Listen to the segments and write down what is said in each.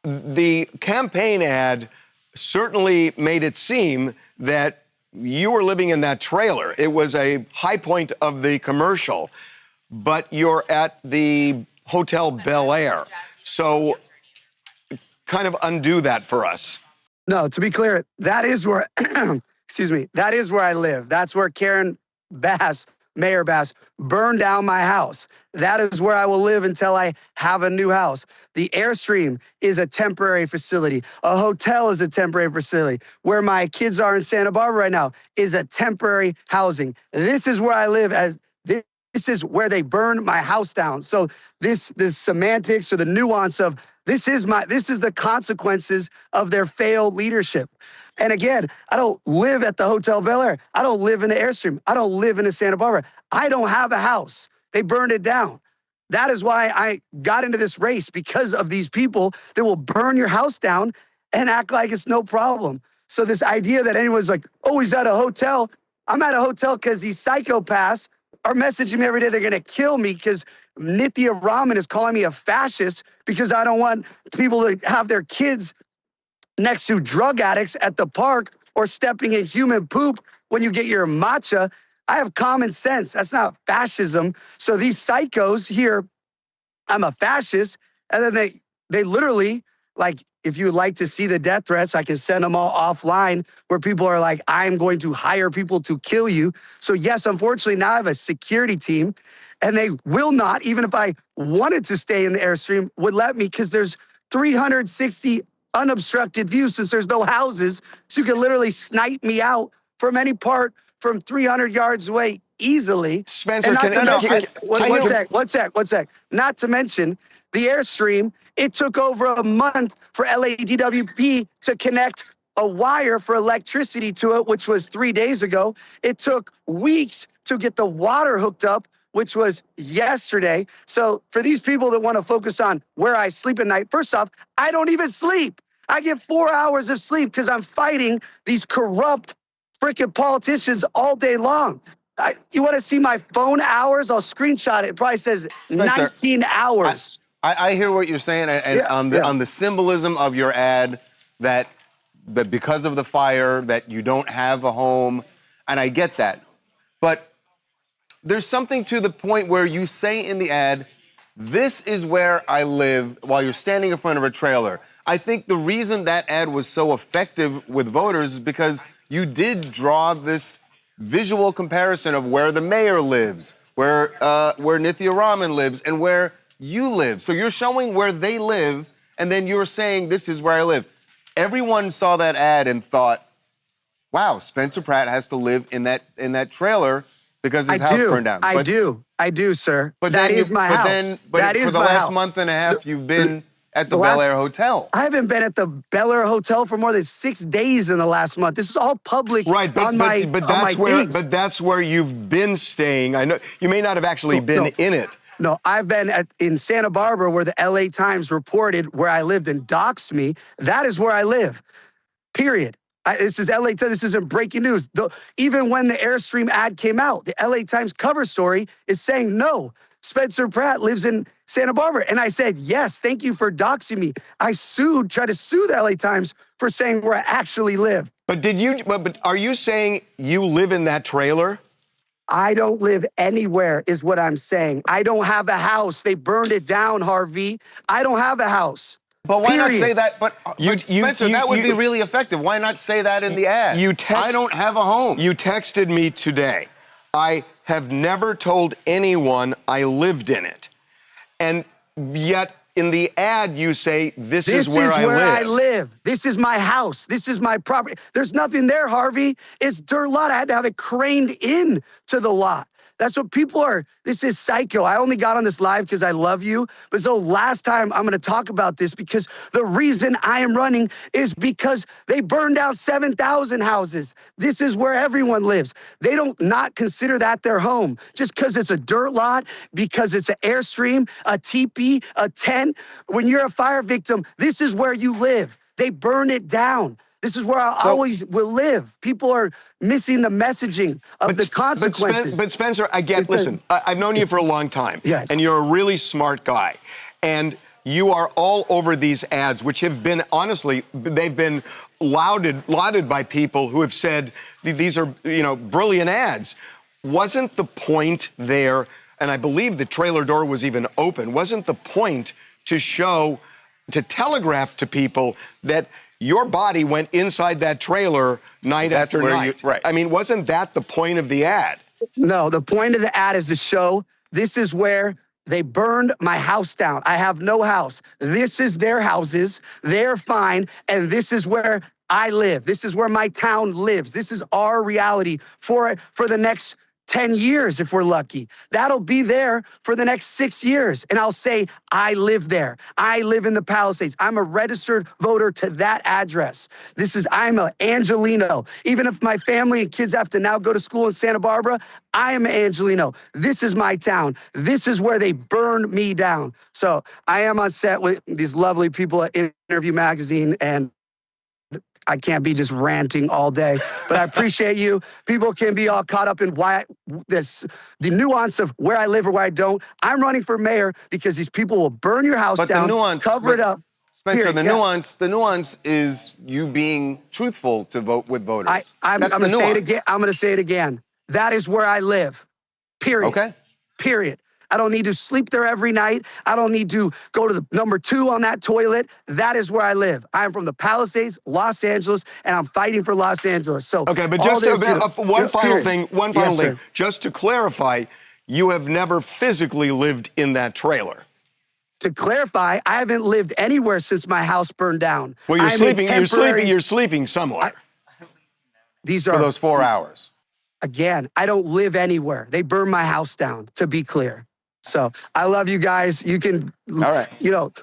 the campaign ad certainly made it seem that you were living in that trailer. It was a high point of the commercial, but you're at the Hotel Bel-Air. So kind of undo that for us. No, to be clear, that is where, excuse me, that is where I live. That's where Karen Bass, Mayor Bass, burned down my house. That is where I will live until I have a new house. The Airstream is a temporary facility. A hotel is a temporary facility. Where my kids are in Santa Barbara right now is a temporary housing. This is where I live. This is where they burned my house down. So this semantics or the nuance of this is the consequences of their failed leadership. And again, I don't live at the Hotel Bel-Air. I don't live in the Airstream. I don't live in the Santa Barbara. I don't have a house. They burned it down. That is why I got into this race, because of these people that will burn your house down and act like it's no problem. So this idea that anyone's like, oh, he's at a hotel. I'm at a hotel because these psychopaths are messaging me every day. They're going to kill me because Nithya Raman is calling me a fascist because I don't want people to have their kids next to drug addicts at the park or stepping in human poop when you get your matcha. I have common sense. That's not fascism. So these psychos here, I'm a fascist. And then they literally, like, if you would like to see the death threats, I can send them all offline where people are like, I'm going to hire people to kill you. So yes, unfortunately, now I have a security team and they will not, even if I wanted to stay in the Airstream, would let me because there's 360 unobstructed views since there's no houses. So you can literally snipe me out from any part from 300 yards away easily. Spencer, one sec. Not to mention the Airstream, it took over a month for LADWP to connect a wire for electricity to it, which was 3 days ago. It took weeks to get the water hooked up, which was yesterday. So for these people that want to focus on where I sleep at night, first off, I don't even sleep. I get 4 hours of sleep because I'm fighting these corrupt freaking politicians all day long. You want to see my phone hours? I'll screenshot it. It probably says Spencer, 19 hours. I hear what you're saying, and on the symbolism of your ad, that because of the fire, that you don't have a home, and I get that. But there's something to the point where you say in the ad, this is where I live, while you're standing in front of a trailer. I think the reason that ad was so effective with voters is because you did draw this visual comparison of where the mayor lives, where Nithya Raman lives, and where you live. So you're showing where they live, and then you're saying, this is where I live. Everyone saw that ad and thought, wow, Spencer Pratt has to live in that trailer because his house burned down. I do, sir. But that is my house. But for the last month and a half, you've been at the Bel-Air Hotel. I haven't been at the Bel-Air Hotel for more than 6 days in the last month. This is all public on my things. But that's where you've been staying. I know you may not have actually been in it. No, I've been in Santa Barbara where the LA Times reported where I lived and doxed me. That is where I live, period. This is LA Times. This isn't breaking news. Even when the Airstream ad came out, the LA Times cover story is saying, no, Spencer Pratt lives in Santa Barbara. And I said, yes, thank you for doxing me. I tried to sue the LA Times for saying where I actually live. But are you saying you live in that trailer? I don't live anywhere is what I'm saying. I don't have a house. They burned it down, Harvey. I don't have a house. But why not say that? But Spencer, that would be really effective. Why not say that in the ad? I don't have a home. You texted me today. I have never told anyone I lived in it. And yet in the ad you say, this is where I live. This is my house. This is my property. There's nothing there, Harvey. It's dirt lot. I had to have it craned in to the lot. That's what people are. This is psycho. I only got on this live because I love you. But so last time I'm going to talk about this because the reason I am running is because they burned down 7,000 houses. This is where everyone lives. They don't not consider that their home just because it's a dirt lot, because it's an Airstream, a teepee, a tent. When you're a fire victim, this is where you live. They burn it down. This is where I always will live. People are missing the messaging of the consequences. But Spencer, listen, I've known you for a long time. Yes. And you're a really smart guy. And you are all over these ads, which have been, honestly, they've been lauded by people who have said these are, brilliant ads. Wasn't the point there, and I believe the trailer door was even open, wasn't the point to telegraph to people that your body went inside that trailer night after night? Right. I mean, wasn't that the point of the ad? No, the point of the ad is to show this is where they burned my house down. I have no house. This is their houses. They're fine. And this is where I live. This is where my town lives. This is our reality for the next 10 years, if we're lucky. That'll be there for the next 6 years. And I'll say, I live there. I live in the Palisades. I'm a registered voter to that address. I'm an Angelino. Even if my family and kids have to now go to school in Santa Barbara, I am an Angelino. This is my town. This is where they burned me down. So I am on set with these lovely people at Interview Magazine, and I can't be just ranting all day, but I appreciate you. People can be all caught up in the nuance of where I live or where I don't. I'm running for mayor because these people will burn your house down, cover it up. Spencer, the nuance is you being truthful to vote with voters. I'm going to say it again. I'm going to say it again. That is where I live. Period. Okay. Period. I don't need to sleep there every night. I don't need to go to the number 2 on that toilet. That is where I live. I'm from the Palisades, Los Angeles, and I'm fighting for Los Angeles. So okay, but just one final thing. Just to clarify, you have never physically lived in that trailer. To clarify, I haven't lived anywhere since my house burned down. Well, you're sleeping somewhere. These are for those 4 hours. Again, I don't live anywhere. They burned my house down, to be clear. So I love you guys. You can, all right.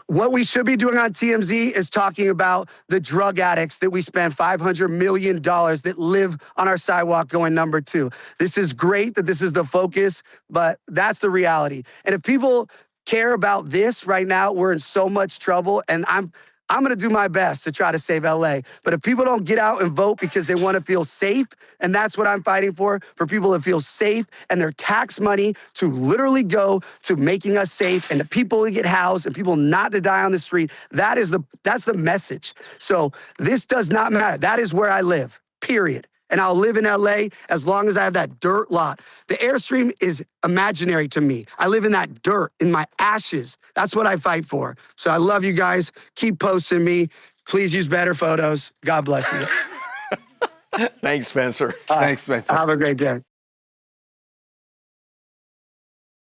What we should be doing on TMZ is talking about the drug addicts that we spend $500 million that live on our sidewalk going number 2. This is great that this is the focus, but that's the reality. And if people care about this right now, we're in so much trouble. And I'm going to do my best to try to save LA. But if people don't get out and vote because they want to feel safe, and that's what I'm fighting for people to feel safe and their tax money to literally go to making us safe and the people to get housed and people not to die on the street, that's the message. So this does not matter. That is where I live, period. And I'll live in LA as long as I have that dirt lot. The Airstream is imaginary to me. I live in that dirt, in my ashes. That's what I fight for. So I love you guys. Keep posting me. Please use better photos. God bless you. Thanks, Spencer. Thanks, Spencer. Have a great day.